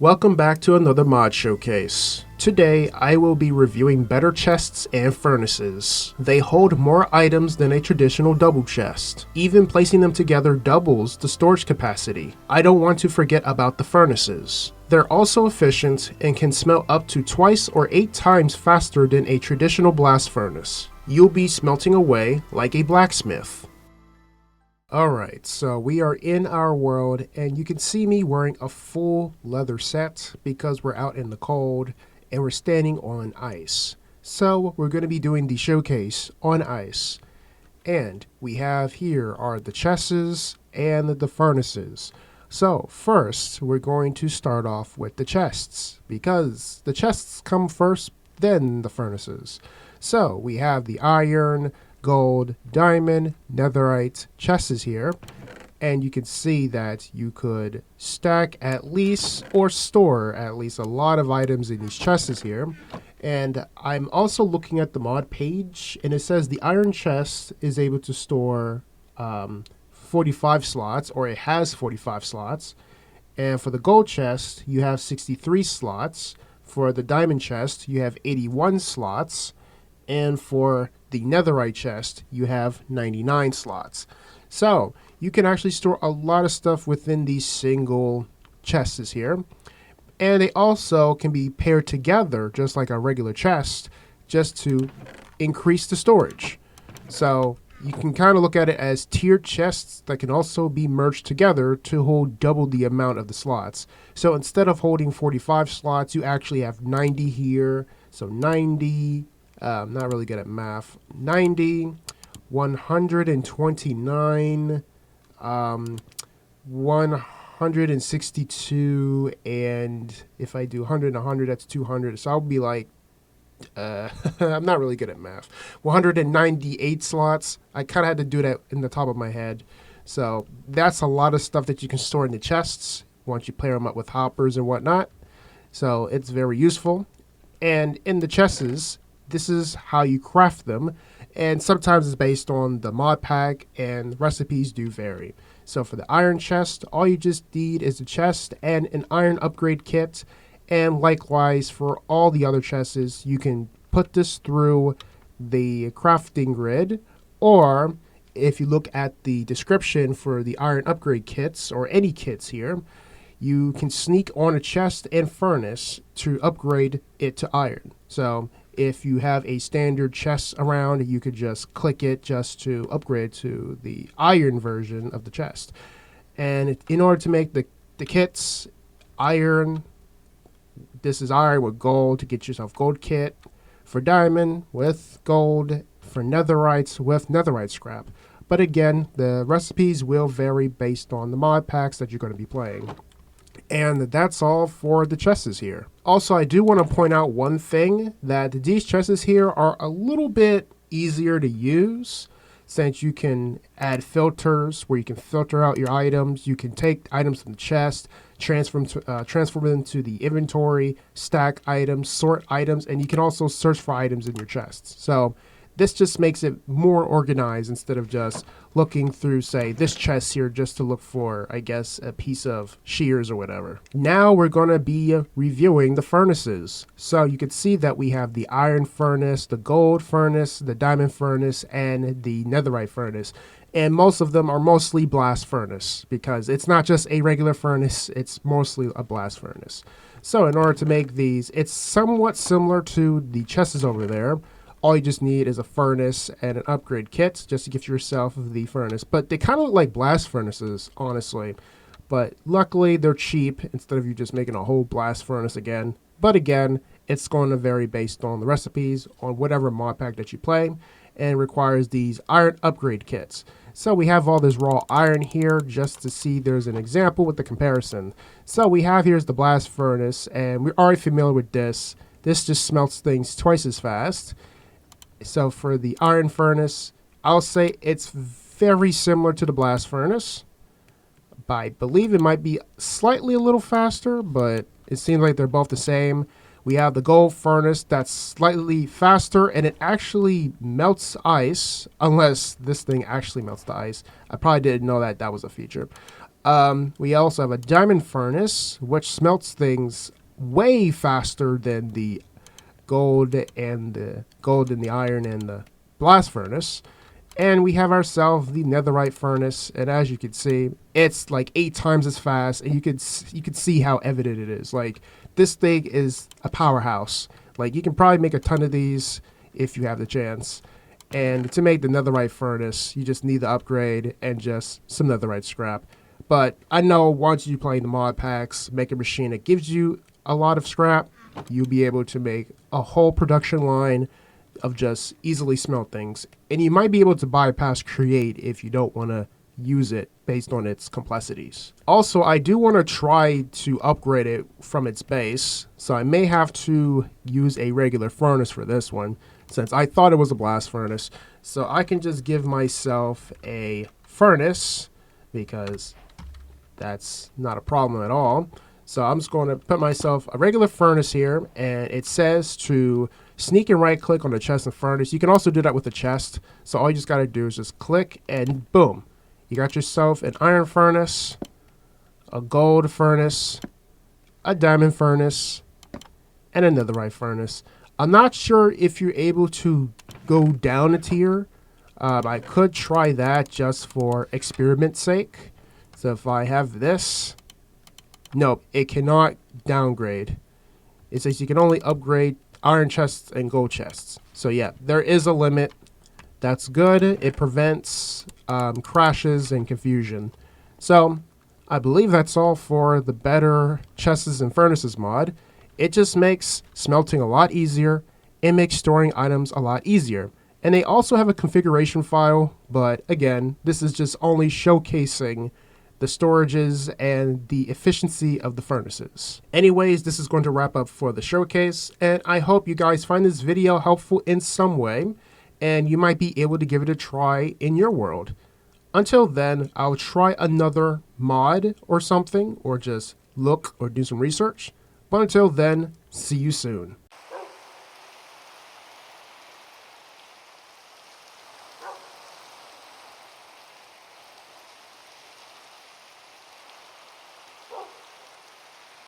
Welcome back to another mod showcase. Today I will be reviewing better chests and furnaces. They hold more items than a traditional double chest. Even placing them together doubles the storage capacity. I don't want to forget about the furnaces. They're also efficient and can smelt up to twice or 8 times faster than a traditional blast furnace. You'll be smelting away like a blacksmith. Alright, so we are in our world and you can see me wearing a full leather set because we're out in the cold and we're standing on ice. So we're going to be doing the showcase on ice. And we have here are the chests and the furnaces. So first we're going to start off with the chests because the chests come first, then the furnaces. So we have the iron, gold, diamond, netherite chests here, and you can see that you could stack at least or store at least a lot of items in these chests here. And I'm also looking at the mod page and it says the iron chest is able to store 45 slots, or it has 45 slots, and for the gold chest you have 63 slots. For the diamond chest you have 81 slots, and for the netherite chest you have 99 slots. So you can actually store a lot of stuff within these single chests here, and they also can be paired together just like a regular chest just to increase the storage. So you can kind of look at it as tiered chests that can also be merged together to hold double the amount of the slots. So instead of holding 45 slots, you actually have 90 here. So 90, not really good at math, 90, 129, 162, and if I do 100 and 100, that's 200. So I'll be like, I'm not really good at math. 198 slots. I kind of had to do that in the top of my head. So that's a lot of stuff that you can store in the chests once you pair them up with hoppers and whatnot. So it's very useful. And in the chests, this is how you craft them. And sometimes it's based on the mod pack, and recipes do vary. So for the iron chest, all you just need is a chest and an iron upgrade kit. And likewise for all the other chests, you can put this through the crafting grid, or if you look at the description for the iron upgrade kits or any kits here, you can sneak on a chest and furnace to upgrade it to iron. So if you have a standard chest around, you could just click it just to upgrade to the iron version of the chest. And in order to make the kits iron, this is iron with gold to get yourself gold kit, for diamond with gold, for netherites with netherite scrap. But again, the recipes will vary based on the mod packs that you're going to be playing. And that's all for the chests here. Also, I do want to point out one thing, that these chests here are a little bit easier to use, since you can add filters where you can filter out your items. You can take items from the chest, transform them to the inventory, stack items, sort items, and you can also search for items in your chests. So this just makes it more organized instead of just looking through, say, this chest here just to look for, I guess, a piece of shears or whatever. Now we're going to be reviewing the furnaces. So you can see that we have the iron furnace, the gold furnace, the diamond furnace, and the netherite furnace. And most of them are mostly blast furnace because it's not just a regular furnace, it's mostly a blast furnace. So in order to make these, it's somewhat similar to the chests over there. All you just need is a furnace and an upgrade kit just to get yourself the furnace. But they kind of look like blast furnaces, honestly. But luckily, they're cheap instead of you just making a whole blast furnace again. But again, it's going to vary based on the recipes, on whatever mod pack that you play, and requires these iron upgrade kits. So we have all this raw iron here just to see there's an example with the comparison. So we have here's the blast furnace, and we're already familiar with this. This just smelts things twice as fast. So for the iron furnace, I'll say it's very similar to the blast furnace. I believe it might be slightly a little faster, but it seems like they're both the same. We have the gold furnace that's slightly faster, and it actually melts ice, unless this thing actually melts the ice. I probably didn't know that that was a feature. We also have a diamond furnace, which smelts things way faster than the gold and the iron and the blast furnace. And we have ourselves the netherite furnace, and as you can see, it's like 8 times as fast, and you could see how evident it is. Like, this thing is a powerhouse. Like, you can probably make a ton of these if you have the chance. And to make the netherite furnace, you just need the upgrade and just some netherite scrap. But I know once you play the mod packs, make a machine that gives you a lot of scrap, you'll be able to make a whole production line of just easily smelt things. And you might be able to bypass create if you don't want to use it based on its complexities. Also, I do want to try to upgrade it from its base, so I may have to use a regular furnace for this one, since I thought it was a blast furnace. So I can just give myself a furnace, because that's not a problem at all. So I'm just going to put myself a regular furnace here, and it says to sneak and right click on the chest and furnace. You can also do that with the chest. So all you just got to do is just click and boom. You got yourself an iron furnace, a gold furnace, a diamond furnace, and a netherite furnace. I'm not sure if you're able to go down a tier. I could try that just for experiment's sake. So if I have this, nope, it cannot downgrade. It says you can only upgrade iron chests and gold chests. So yeah, there is a limit. That's good. It prevents crashes and confusion. So I believe that's all for the better chests and furnaces mod. It just makes smelting a lot easier. It makes storing items a lot easier. And they also have a configuration file, but again, this is just only showcasing the storages and the efficiency of the furnaces. Anyways, this is going to wrap up for the showcase, and I hope you guys find this video helpful in some way, and you might be able to give it a try in your world. Until then, I'll try another mod or something, or just look or do some research. But until then, see you soon.